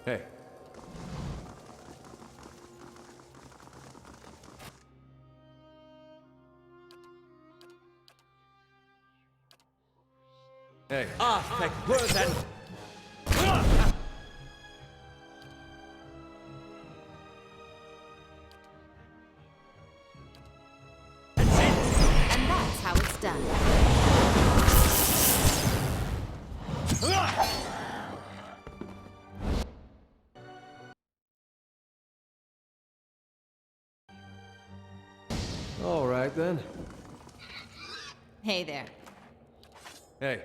Hey. Hey. Affect Burden! And that's how it's done. All right, then. Hey there. Hey.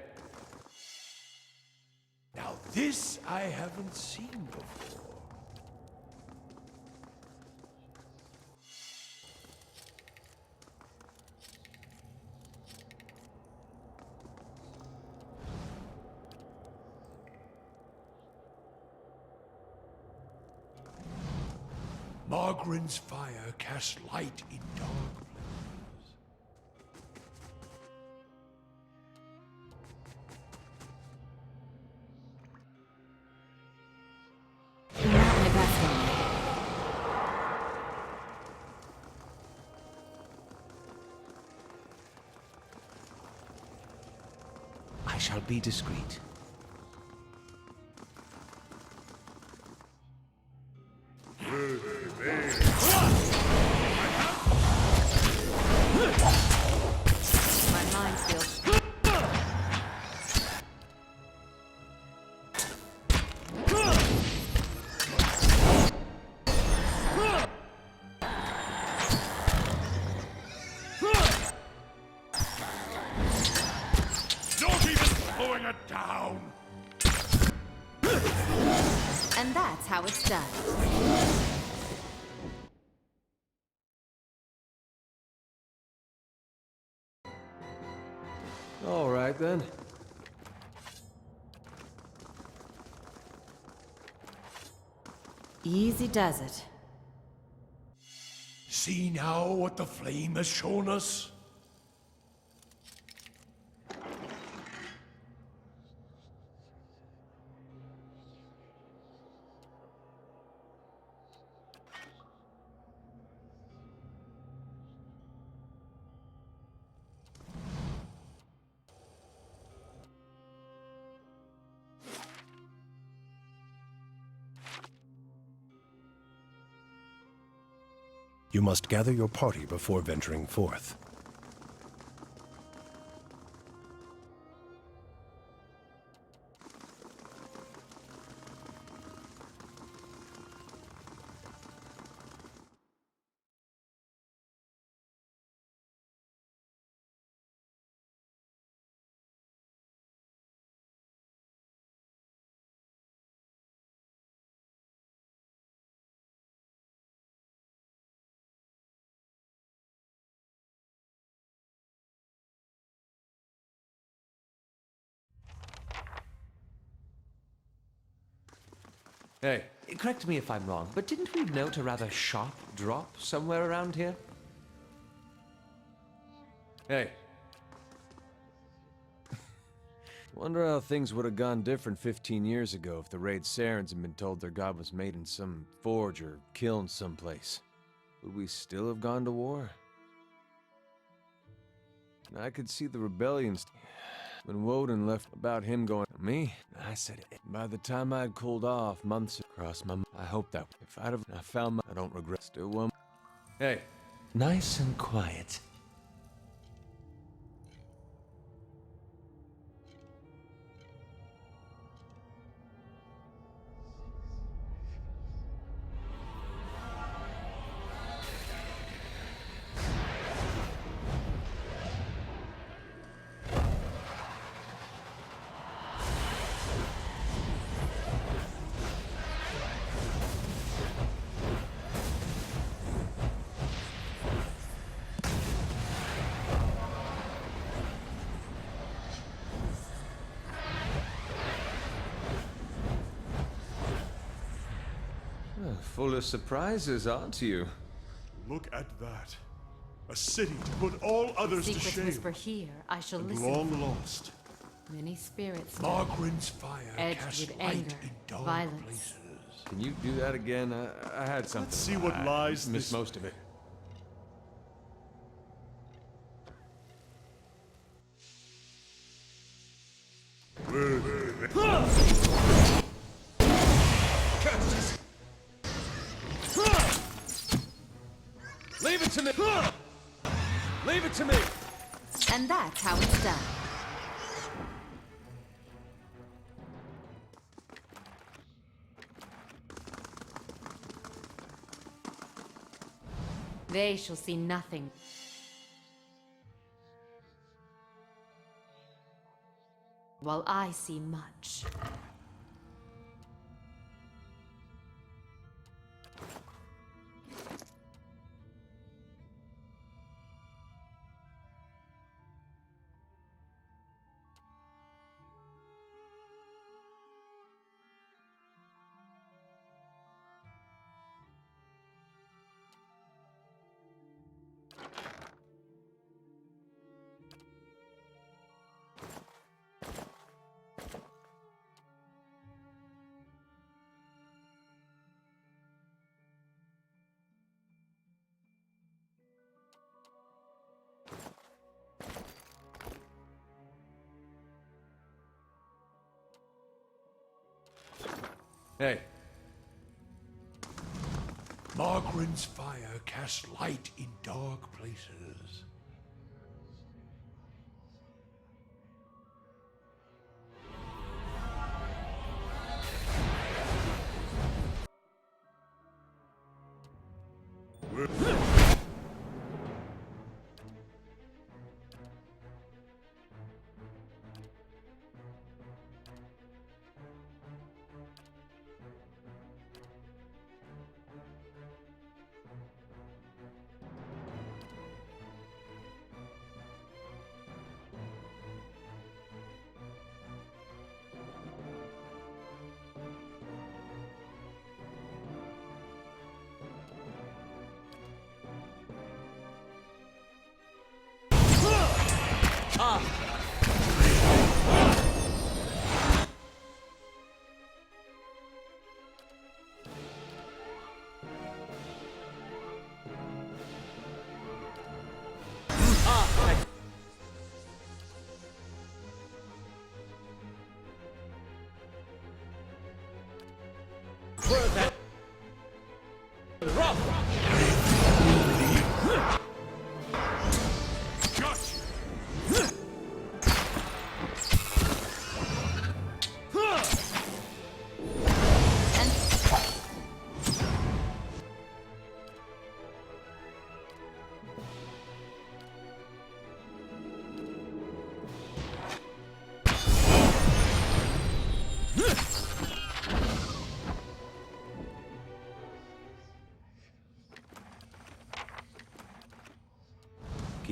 Now this I haven't seen before. Margaren's fire casts light in dark places. Not my Besthum. I shall be discreet. My mind feels... Not even slowing it down! And that's how it's done. All right, then. Easy does it. See now what the flame has shown us? You must gather your party before venturing forth. Hey. Correct me if I'm wrong, but didn't we note a rather sharp drop somewhere around here? Hey. Wonder how things would have gone different 15 years ago if the raid Sarens had been told their god was made in some forge or kiln someplace. Would we still have gone to war? I could see the rebellion when Woden left about him going to me. I said it. By the time I'd cooled off, months across my mind. I hope that if I'd have found my... I don't regret. Still one. Hey. Nice and quiet. Full of surprises, aren't you? Look at that. A city to put all others to Secrets shame. whisper here. I shall And listen. long lost. Many spirits Margaren's fire edged casts with light anger, in dark violence, places. Can you do that again? I had something. Let's see what I lies missed this most of it. Leave it to me! Leave it to me! And that's how it's done. They shall see nothing. While I see much. Hey, Margaren's fire casts light in dark places.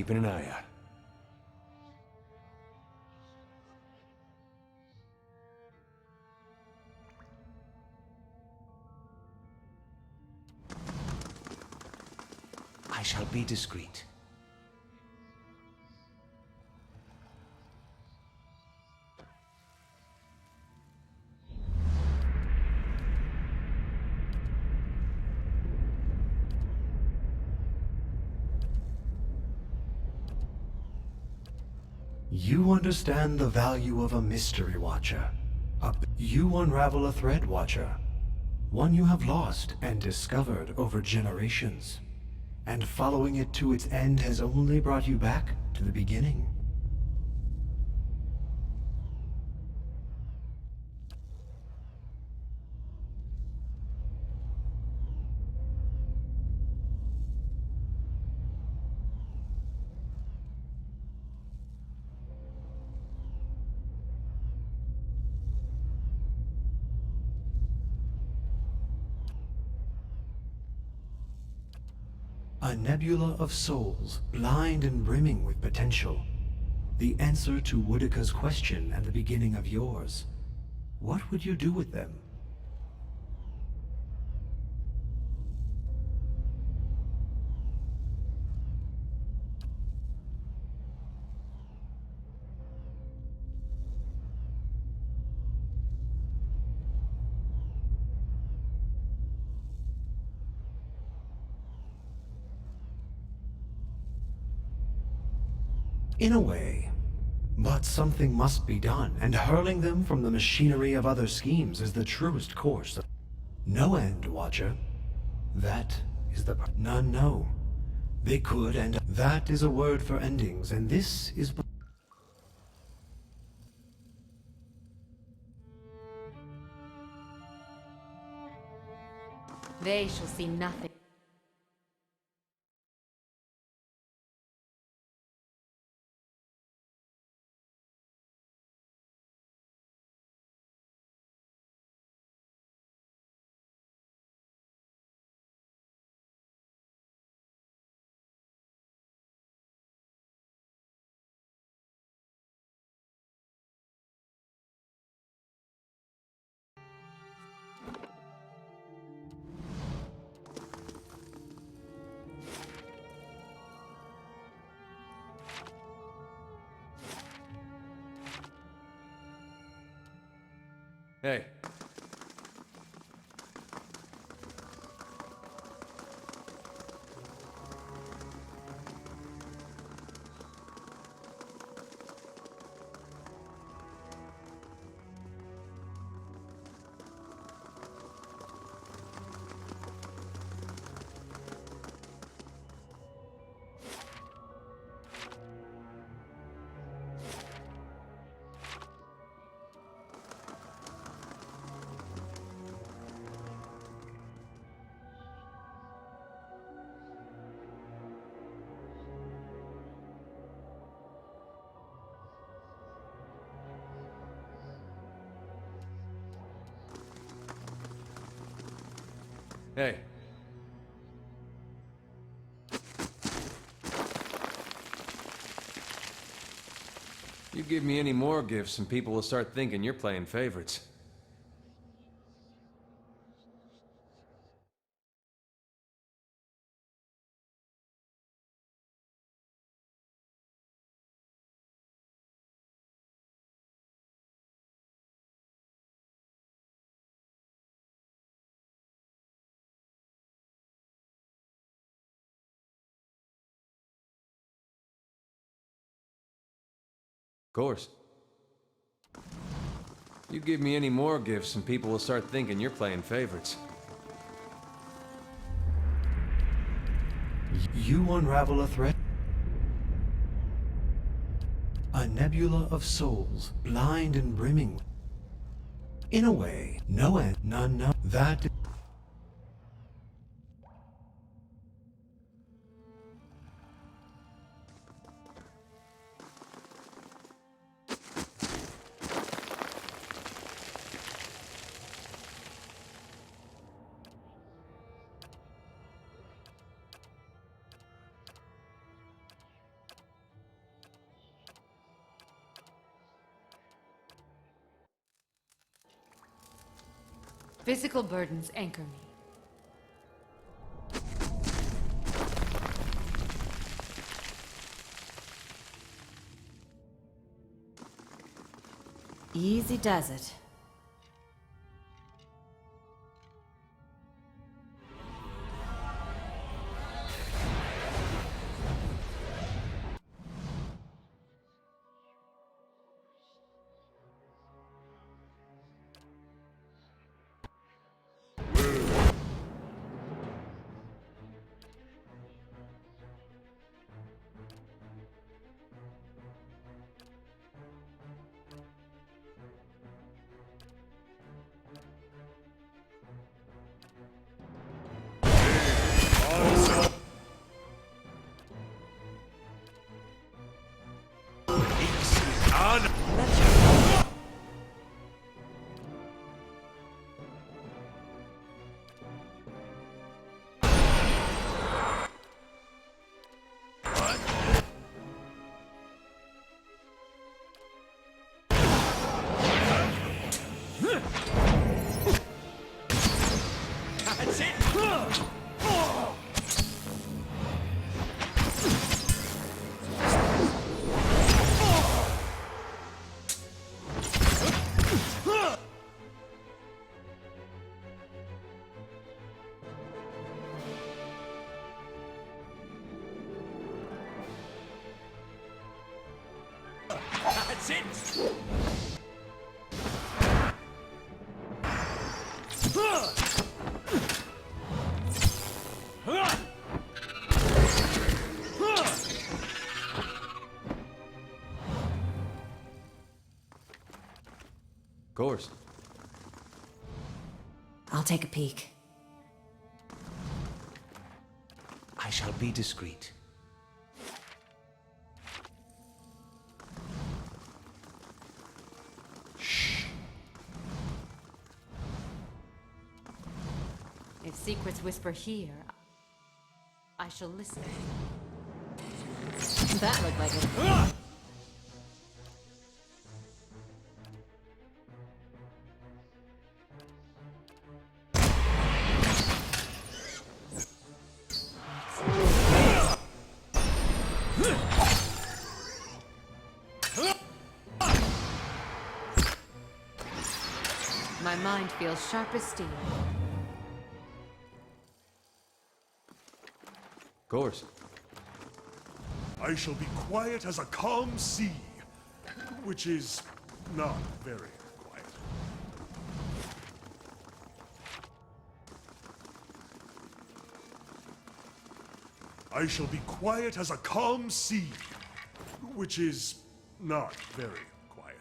keeping an eye out. I shall be discreet. You understand the value of a mystery watcher. You unravel a thread watcher. One you have lost and discovered over generations. And following it to its end has only brought you back to the beginning. A nebula of souls, blind and brimming with potential. The answer to Woodika's question and the beginning of yours. What would you do with them? In a way. But something must be done, and hurling them from the machinery of other schemes is the truest course. No end, Watcher. That is the... None know. They could, and that is a word for endings, and this is... They shall see nothing. Hey. Hey. You give me any more gifts and people will start thinking you're playing favorites. Of course. You give me any more gifts and people will start thinking you're playing favorites. You unravel a thread. A nebula of souls, blind and brimming. In a way, no end, none know. That... Physical burdens anchor me. Easy does it. Of course. I'll take a peek. I shall be discreet. If secrets whisper here, I shall listen. That looked like it. My mind feels sharp as steel. Of course. I shall be quiet as a calm sea, which is not very quiet. I shall be quiet as a calm sea, which is not very quiet.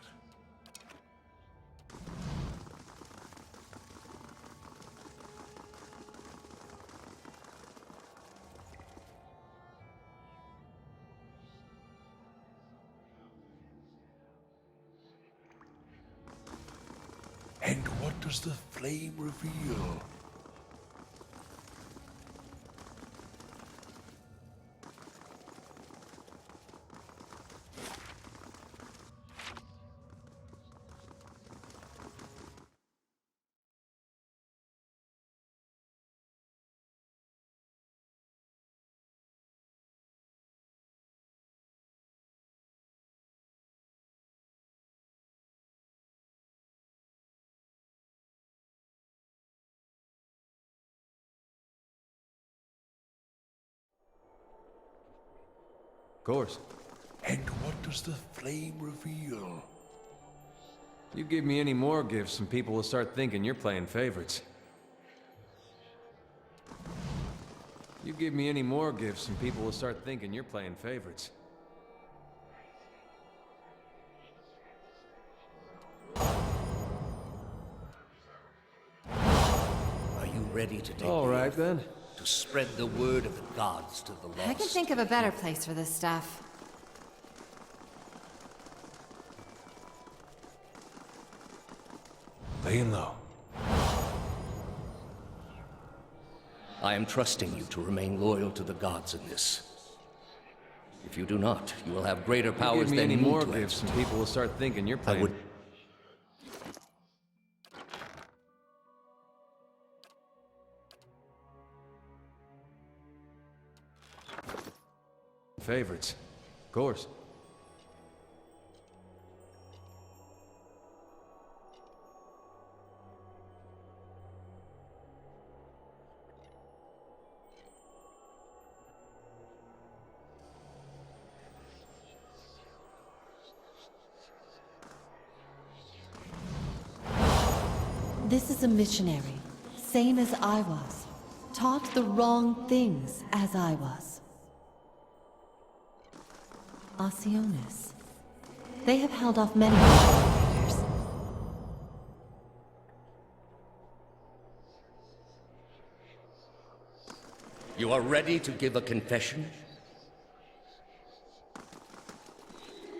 And what does the flame reveal? Of course. And what does the flame reveal? You give me any more gifts and people will start thinking you're playing favorites. You give me any more gifts and people will start thinking you're playing favorites. Are you ready to take All the right oath? then. To spread the word of the gods to the lost? I can think of a better place for this stuff. Laying low. I am trusting you to remain loyal to the gods in this. If you do not, you will have greater You powers give me than any me more to gifts and execute. people will start thinking you're I playing. would. Favorites. Of course. This is a missionary, same as I was, taught the wrong things as I was. Osionis. They have held off many invaders. You are ready to give a confession?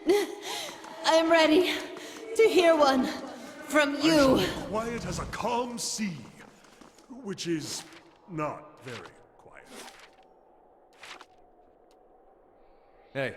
I am ready to hear one from I shall you. be quiet as a calm sea, which is not very quiet. Hey.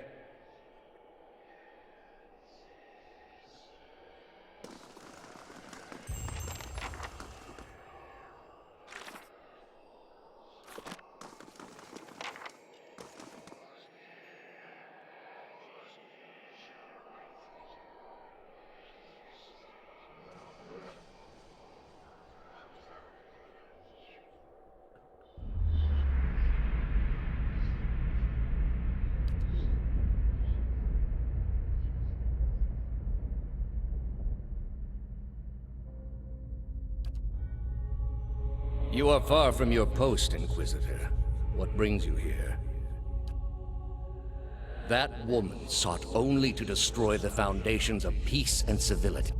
You are far from your post, Inquisitor. What brings you here? That woman sought only to destroy the foundations of peace and civility.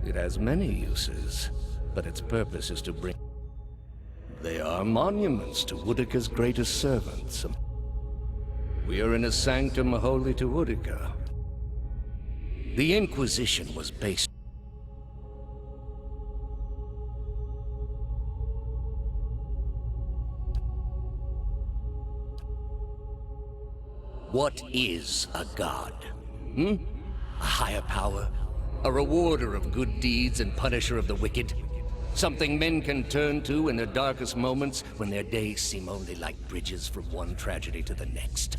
It has many uses, but its purpose is to bring... They are monuments to Woodica's greatest servants. We are in a sanctum holy to Woodica. The Inquisition was based... What is a god? A higher power? A rewarder of good deeds and punisher of the wicked? Something men can turn to in their darkest moments when their days seem only like bridges from one tragedy to the next.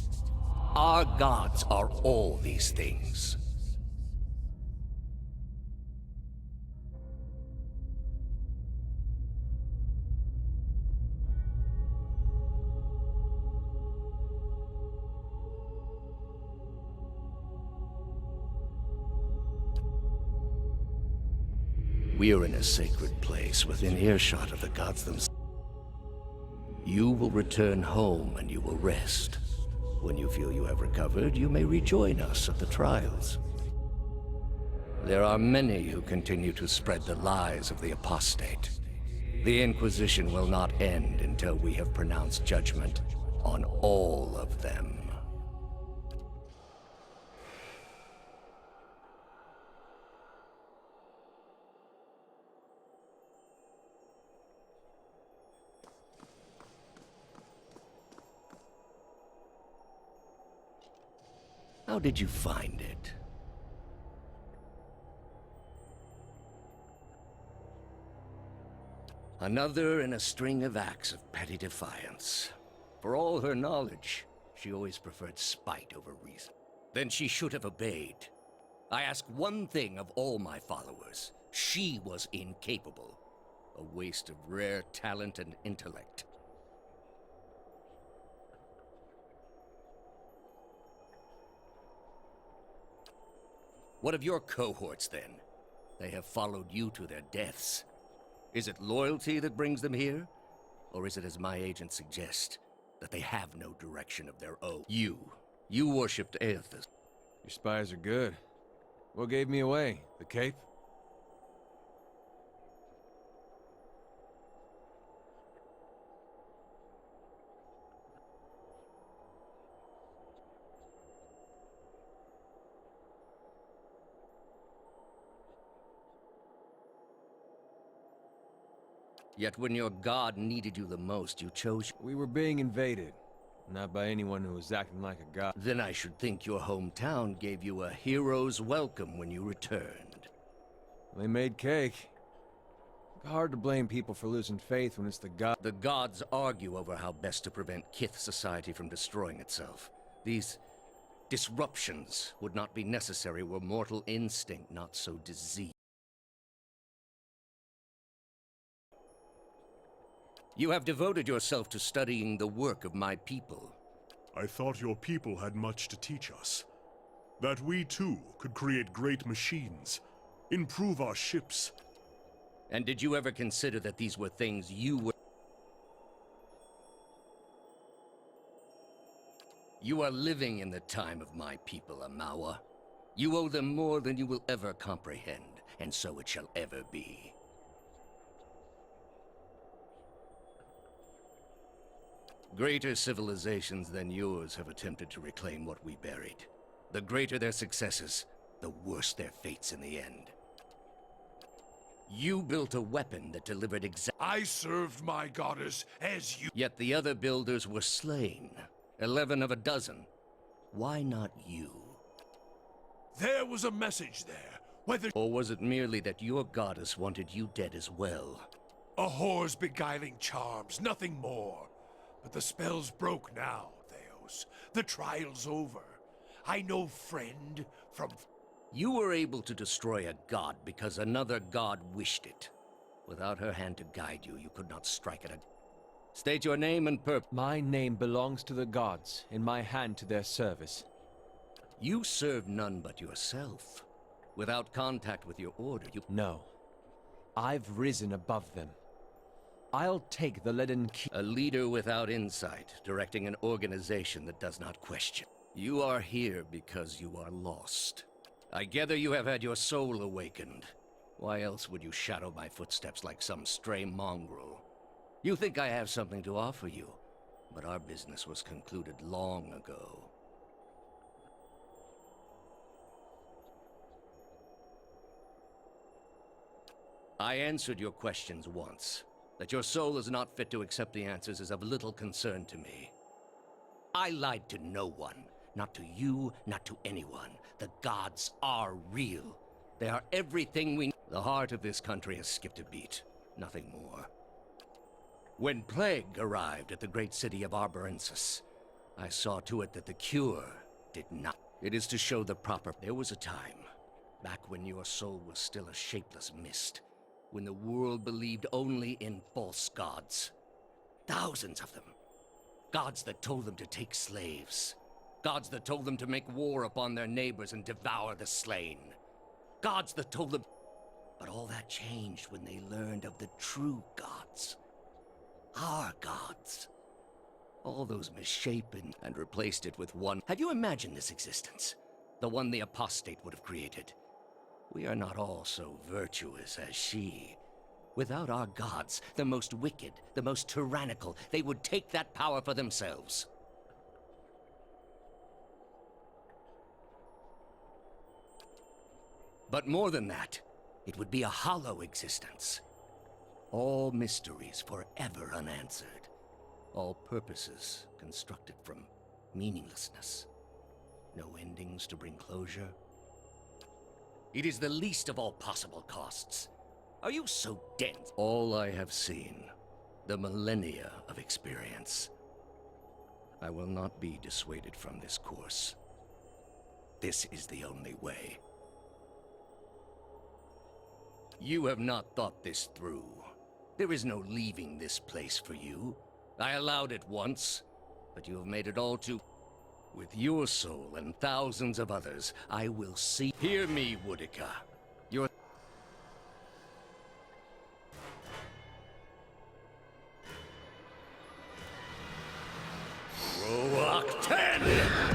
Our gods are all these things. We are in a sacred place within earshot of the gods themselves. You will return home and you will rest. When you feel you have recovered, you may rejoin us at the trials. There are many who continue to spread the lies of the apostate. The Inquisition will not end until we have pronounced judgment on all of them. How did you find it? Another in a string of acts of petty defiance. For all her knowledge, she always preferred spite over reason. Then she should have obeyed. I ask one thing of all my followers. She was incapable. A waste of rare talent and intellect. What of your cohorts, then? They have followed you to their deaths. Is it loyalty that brings them here? Or is it, as my agents suggest, that they have no direction of their own? You worshipped Aethys. Your spies are good. What gave me away? The cape? Yet when your god needed you the most, you chose... We were being invaded. Not by anyone who was acting like a god. Then I should think your hometown gave you a hero's welcome when you returned. They made cake. Hard to blame people for losing faith when it's the god. The gods argue over how best to prevent Kith society from destroying itself. These disruptions would not be necessary were mortal instinct not so diseased. You have devoted yourself to studying the work of my people. I thought your people had much to teach us. That we too could create great machines, improve our ships. And did you ever consider that these were things you were... You are living in the time of my people, Amawa. You owe them more than you will ever comprehend, and so it shall ever be. Greater civilizations than yours have attempted to reclaim what we buried. The greater their successes, the worse their fates in the end. You built a weapon that delivered I served my goddess as you... Yet the other builders were slain. 11 of a dozen. Why not you? There was a message there, whether... Or was it merely that your goddess wanted you dead as well? A whore's beguiling charms, nothing more. But the spell's broke now, Theos. The trial's over. I know friend from... You were able to destroy a god because another god wished it. Without her hand to guide you, you could not strike at a... State your name and purpose. My name belongs to the gods, in my hand to their service. You serve none but yourself. Without contact with your order, you... No. I've risen above them. I'll take the leaden key. A leader without insight, directing an organization that does not question. You are here because you are lost. I gather you have had your soul awakened. Why else would you shadow my footsteps like some stray mongrel? You think I have something to offer you, but our business was concluded long ago. I answered your questions once. That your soul is not fit to accept the answers is of little concern to me. I lied to no one. Not to you, not to anyone. The gods are real. They are everything we need. The heart of this country has skipped a beat. Nothing more. When plague arrived at the great city of Arborensis, I saw to it that the cure did not. It is to show the proper... There was a time, back when your soul was still a shapeless mist, when the world believed only in false gods. Thousands of them. Gods that told them to take slaves. Gods that told them to make war upon their neighbors and devour the slain. Gods that told them... But all that changed when they learned of the true gods. Our gods. All those misshapen and replaced it with one. Have you imagined this existence? The one the apostate would have created. We are not all so virtuous as she. Without our gods, the most wicked, the most tyrannical, they would take that power for themselves. But more than that, it would be a hollow existence. All mysteries forever unanswered. All purposes constructed from meaninglessness. No endings to bring closure. It is the least of all possible costs. Are you so dense? All I have seen, the millennia of experience. I will not be dissuaded from this course. This is the only way. You have not thought this through. There is no leaving this place for you. I allowed it once, but you have made it all too... With your soul and thousands of others, I will see... Hear me, Woodica. Your... Roak 10!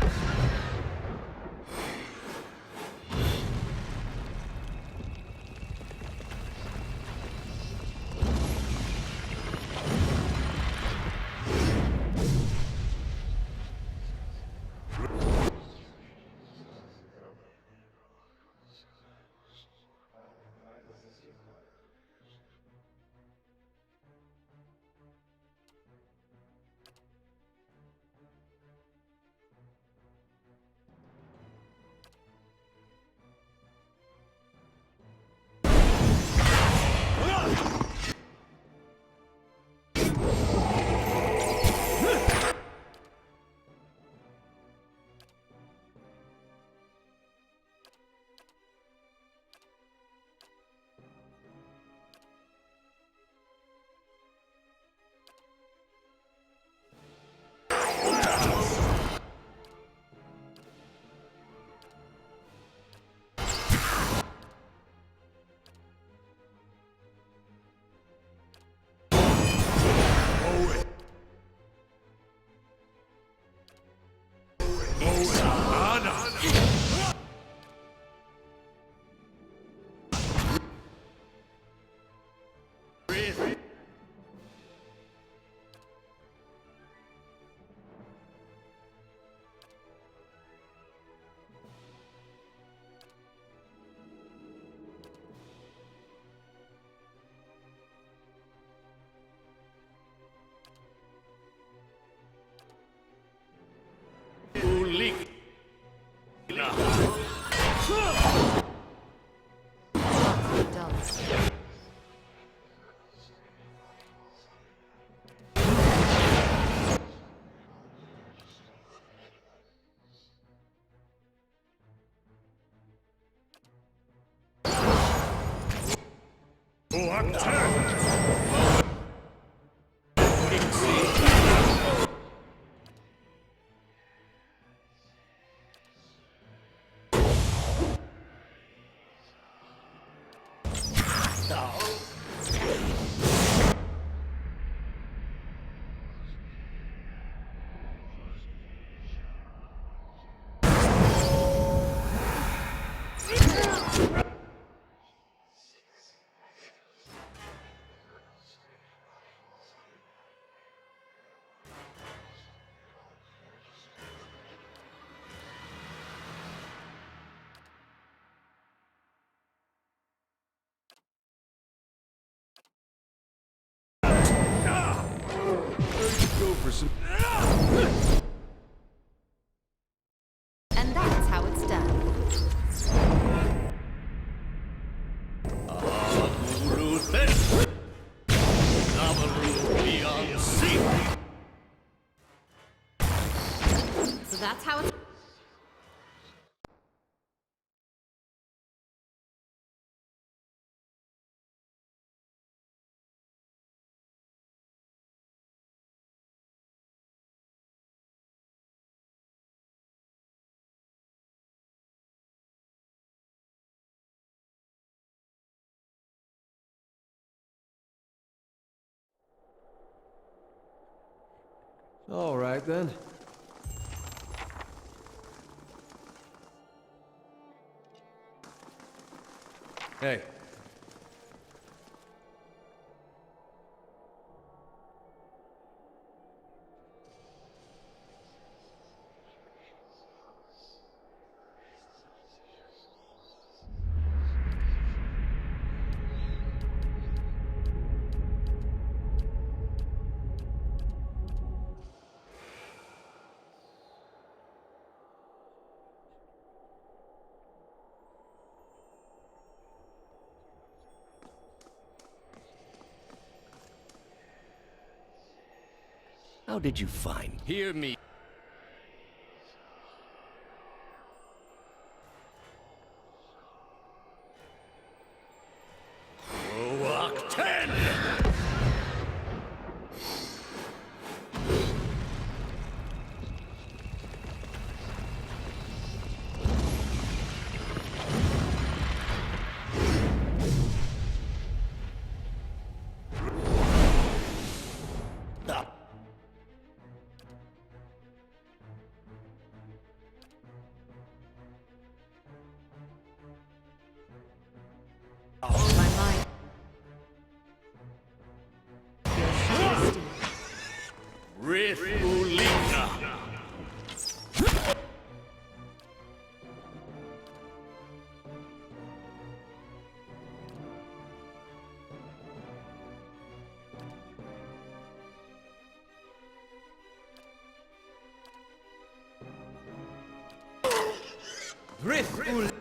for some... And that's how it's done. Ruthless! Novel beyond sea! So that's how it's... All right, then. Hey. How did you find? Hear me. Rock 10! My mind. Rithulika! Rithul!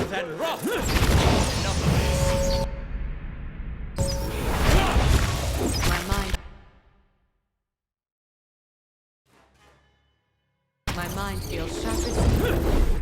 And rough! My mind. My mind feels sharp as...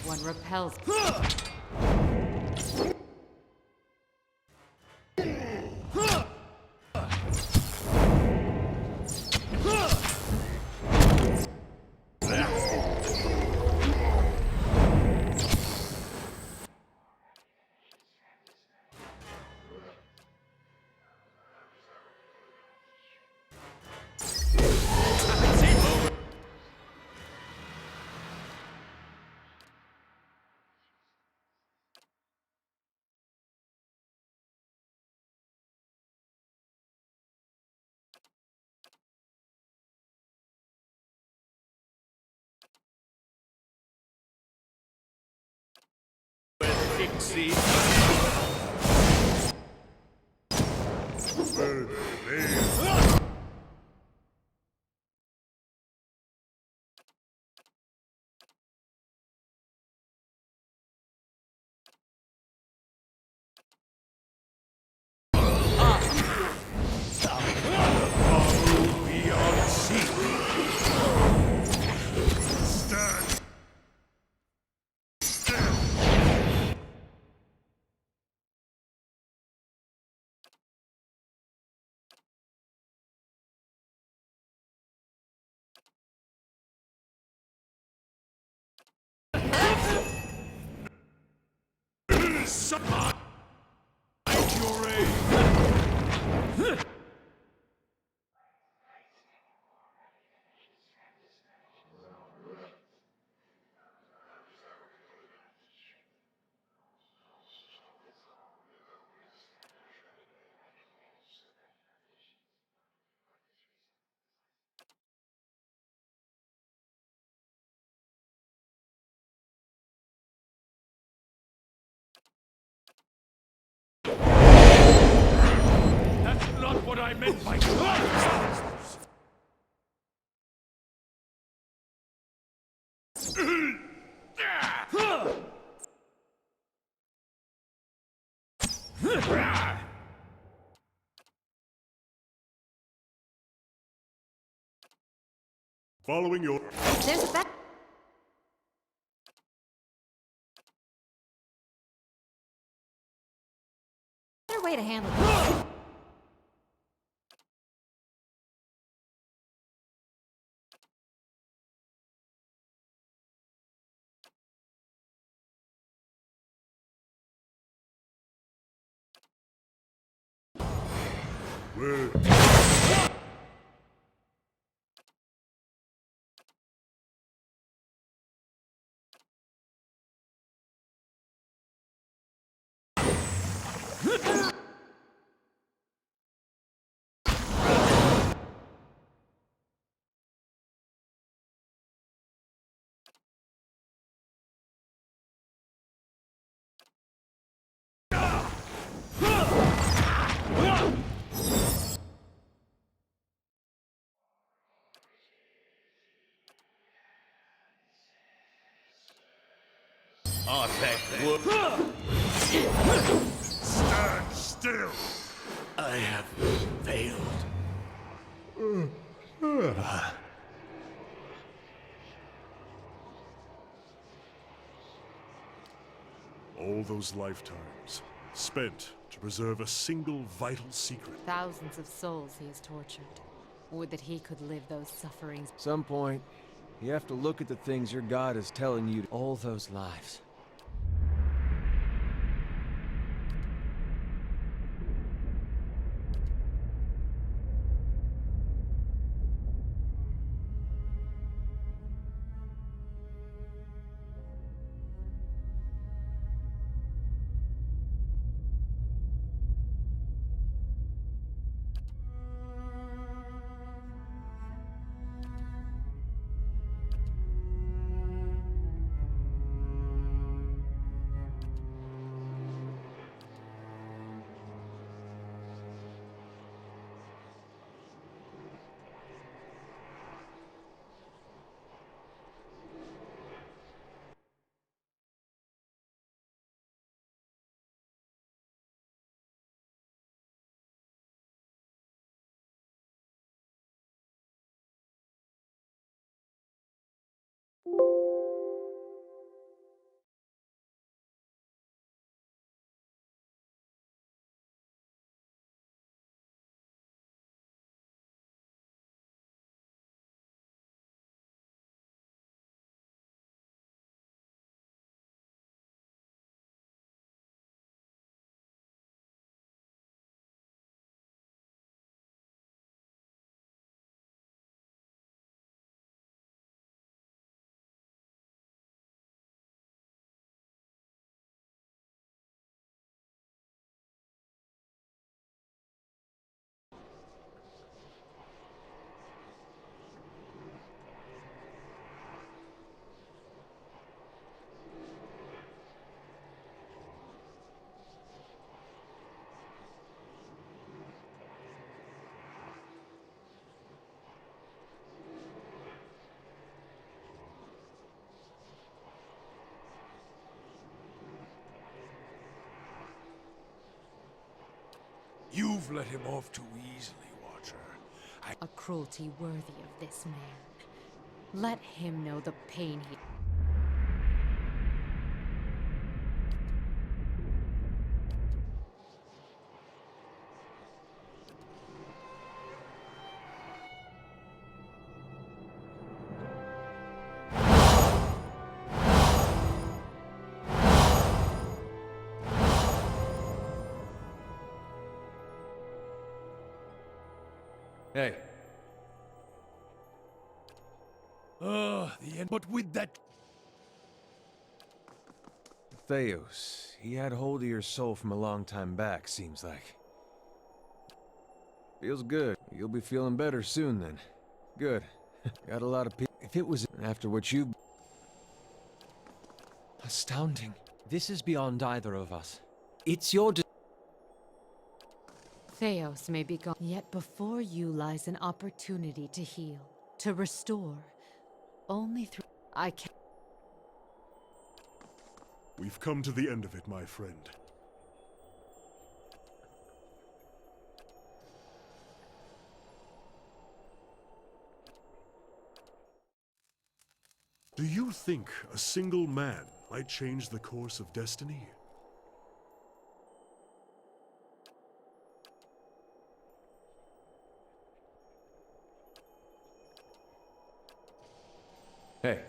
One repels. Dixie. Beyond sea. Stand. Supply your aid. That's not what I meant by Following your... There's a better way to handle this. Stand still! I have failed. All those lifetimes spent to preserve a single vital secret. Thousands of souls he has tortured. Would that he could live those sufferings. Some point, you have to look at the things your God is telling you. All those lives. You've let him off too easily, Watcher. A cruelty worthy of this man. Let him know the pain he... Hey, The end. But with that... Theos, he had hold of your soul from a long time back, seems like. Feels good. You'll be feeling better soon then. Good. Got a lot of people. If it was after what you... Astounding. This is beyond either of us. It's your Theos may be gone, yet before you lies an opportunity to heal, to restore. Only through... I can... We've come to the end of it, my friend. Do you think a single man might change the course of destiny? Hey.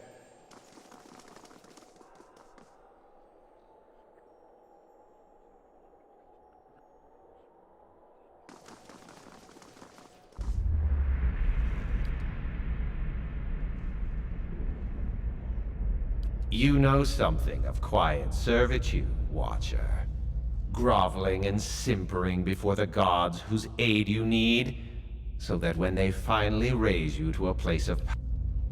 You know something of quiet servitude, Watcher. Groveling and simpering before the gods whose aid you need, so that when they finally raise you to a place of power,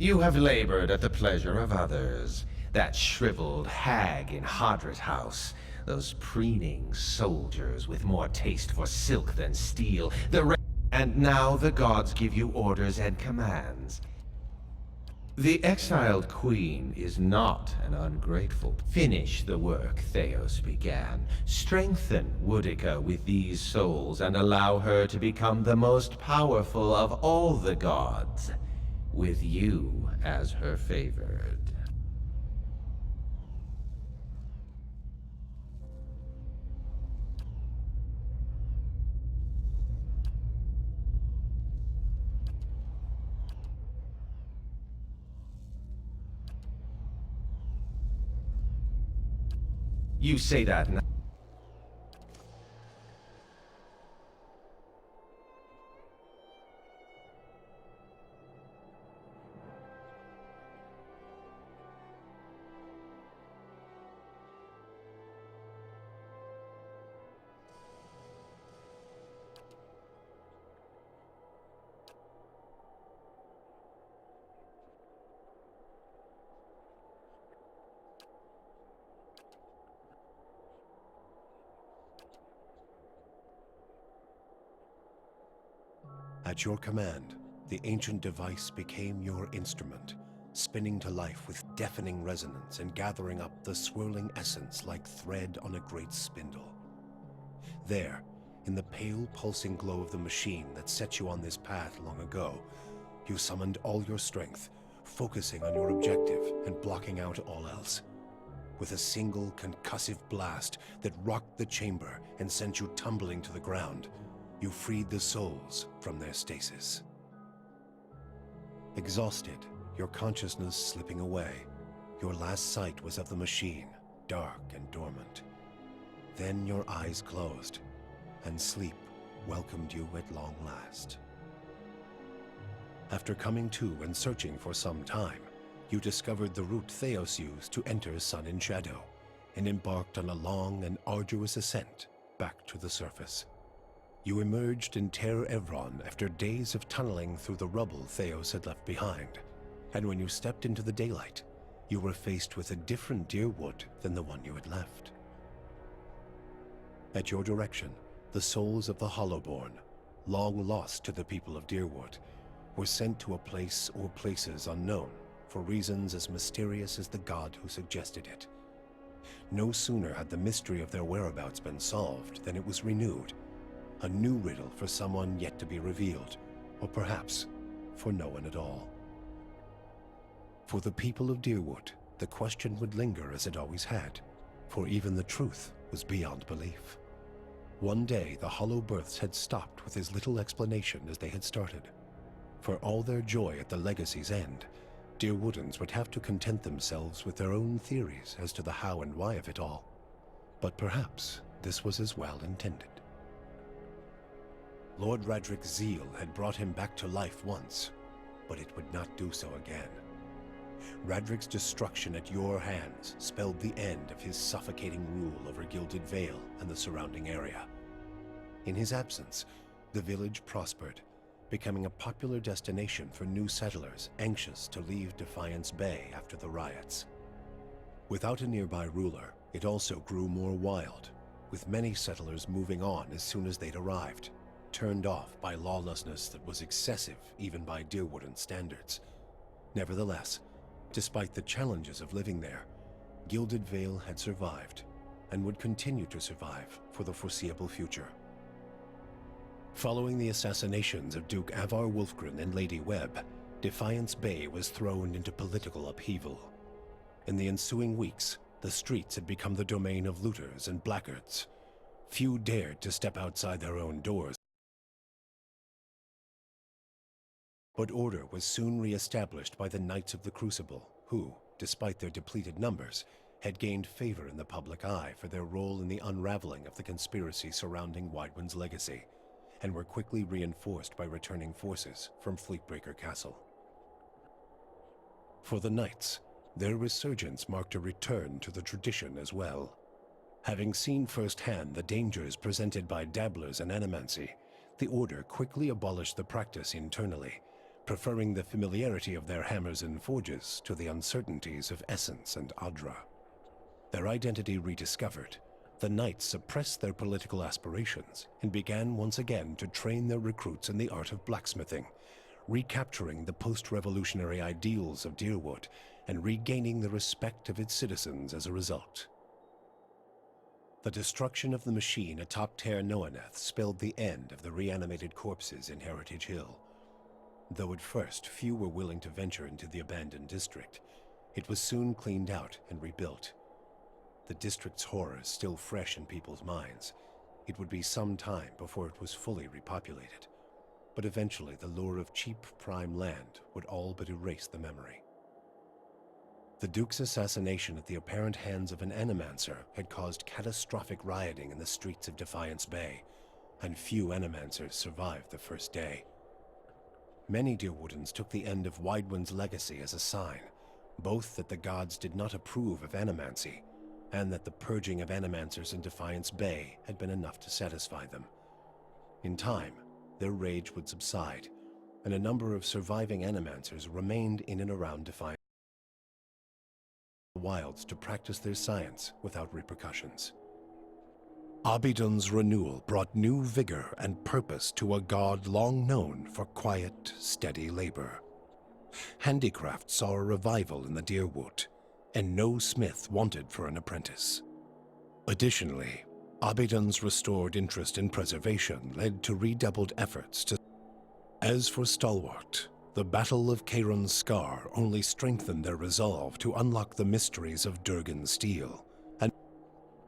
you have labored at the pleasure of others. That shriveled hag in Hadrit House, those preening soldiers with more taste for silk than steel, and now the gods give you orders and commands. The exiled queen is not an ungrateful. Finish the work Theos began. Strengthen Woodica with these souls and allow her to become the most powerful of all the gods, with you as her favored. You say that now. At your command, the ancient device became your instrument, spinning to life with deafening resonance and gathering up the swirling essence like thread on a great spindle. There, in the pale, pulsing glow of the machine that set you on this path long ago, you summoned all your strength, focusing on your objective and blocking out all else. With a single concussive blast that rocked the chamber and sent you tumbling to the ground, you freed the souls from their stasis. Exhausted, your consciousness slipping away, your last sight was of the machine, dark and dormant. Then your eyes closed, and sleep welcomed you at long last. After coming to and searching for some time, you discovered the route Theos used to enter Sun and Shadow, and embarked on a long and arduous ascent back to the surface. You emerged in Ter Evron after days of tunneling through the rubble Theos had left behind, and when you stepped into the daylight, you were faced with a different Deerwood than the one you had left. At your direction, the souls of the Hollowborn, long lost to the people of Deerwood, were sent to a place or places unknown for reasons as mysterious as the god who suggested it. No sooner had the mystery of their whereabouts been solved than it was renewed, a new riddle for someone yet to be revealed, or perhaps for no one at all. For the people of Deerwood, the question would linger as it always had, for even the truth was beyond belief. One day, the Hollow Births had stopped with as little explanation as they had started. For all their joy at the legacy's end, Deerwoodans would have to content themselves with their own theories as to the how and why of it all. But perhaps this was as well intended. Lord Radric's zeal had brought him back to life once, but it would not do so again. Radric's destruction at your hands spelled the end of his suffocating rule over Gilded Vale and the surrounding area. In his absence, the village prospered, becoming a popular destination for new settlers anxious to leave Defiance Bay after the riots. Without a nearby ruler, it also grew more wild, with many settlers moving on as soon as they'd arrived, turned off by lawlessness that was excessive even by Deerwoodan standards. Nevertheless, despite the challenges of living there, Gilded Vale had survived, and would continue to survive for the foreseeable future. Following the assassinations of Duke Avar Wolfgren and Lady Webb, Defiance Bay was thrown into political upheaval. In the ensuing weeks, the streets had become the domain of looters and blackguards. Few dared to step outside their own doors. But order was soon re-established by the Knights of the Crucible, who, despite their depleted numbers, had gained favor in the public eye for their role in the unraveling of the conspiracy surrounding Widewind's legacy, and were quickly reinforced by returning forces from Fleetbreaker Castle. For the Knights, their resurgence marked a return to the tradition as well. Having seen firsthand the dangers presented by dabblers in animancy, the Order quickly abolished the practice internally, preferring the familiarity of their hammers and forges to the uncertainties of Essence and Adra. Their identity rediscovered, the Knights suppressed their political aspirations and began once again to train their recruits in the art of blacksmithing, recapturing the post-revolutionary ideals of Deerwood and regaining the respect of its citizens as a result. The destruction of the machine atop Ter Noaneth spelled the end of the reanimated corpses in Heritage Hill. Though at first few were willing to venture into the abandoned district, it was soon cleaned out and rebuilt. The district's horrors still fresh in people's minds, it would be some time before it was fully repopulated. But eventually the lure of cheap prime land would all but erase the memory. The Duke's assassination at the apparent hands of an animancer had caused catastrophic rioting in the streets of Defiance Bay, and few animancers survived the first day. Many Deerwoodans took the end of Widewind's legacy as a sign, both that the gods did not approve of animancy, and that the purging of animancers in Defiance Bay had been enough to satisfy them. In time, their rage would subside, and a number of surviving animancers remained in and around Defiance wilds to practice their science without repercussions. Abidun's renewal brought new vigor and purpose to a god long known for quiet, steady labor. Handicraft saw a revival in the Deerwood, and no smith wanted for an apprentice. Additionally, Abidun's restored interest in preservation led to redoubled efforts to... As for Stalwart, the Battle of Kairon's Scar only strengthened their resolve to unlock the mysteries of Durgan's steel. And,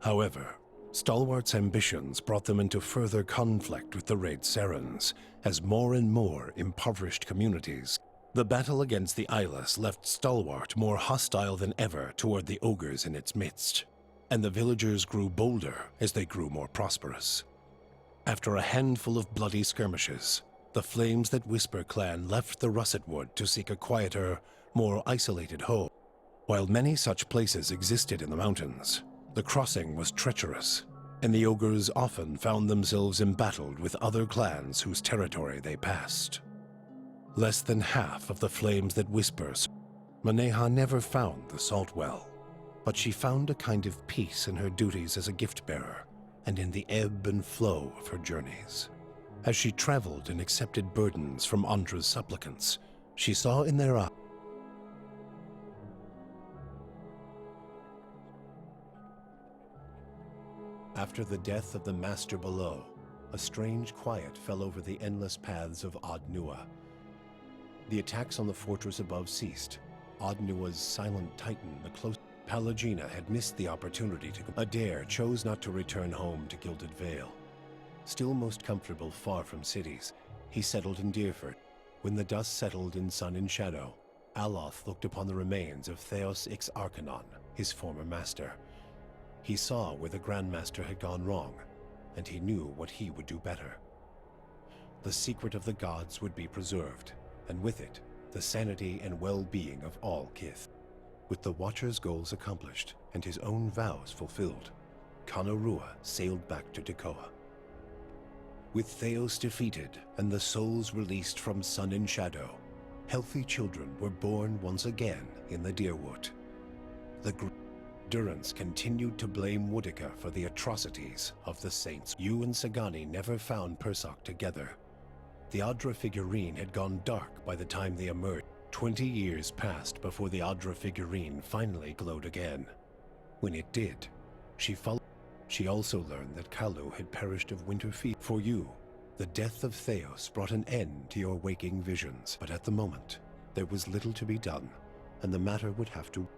however, Stalwart's ambitions brought them into further conflict with the Raid Serens, as more and more impoverished communities. The battle against the Eyeless left Stalwart more hostile than ever toward the ogres in its midst, and the villagers grew bolder as they grew more prosperous. After a handful of bloody skirmishes, the Flames That Whisper clan left the Russet Wood to seek a quieter, more isolated home. While many such places existed in the mountains, the crossing was treacherous, and the ogres often found themselves embattled with other clans whose territory they passed. Less than half of the Flames That Whisper. Maneha never found the salt well, but she found a kind of peace in her duties as a gift-bearer and in the ebb and flow of her journeys. As she traveled and accepted burdens from Andra's supplicants, she saw in their eyes After the death of the Master below, a strange quiet fell over the endless paths of Ad Nua. The attacks on the fortress above ceased. Ad Nua's silent titan, the close Pallegina, had missed the opportunity to. Adair chose not to return home to Gilded Vale. Still most comfortable far from cities, he settled in Deerford. When the dust settled in sun and shadow, Aloth looked upon the remains of Theos Ix Arcanon, his former master. He saw where the Grandmaster had gone wrong, and he knew what he would do better. The secret of the gods would be preserved, and with it, the sanity and well-being of all Kith. With the Watcher's goals accomplished and his own vows fulfilled, Kanarua sailed back to Tekoa. With Theos defeated and the souls released from sun and shadow, healthy children were born once again in the Deerwood. The Durance continued to blame Woodica for the atrocities of the Saints. You and Sagani never found Persok together. The Adra figurine had gone dark by the time they emerged. 20 years passed before the Adra figurine finally glowed again. When it did, she also learned that Kalu had perished of winter fever. For you, the death of Theos brought an end to your waking visions, but at the moment, there was little to be done, and the matter would have to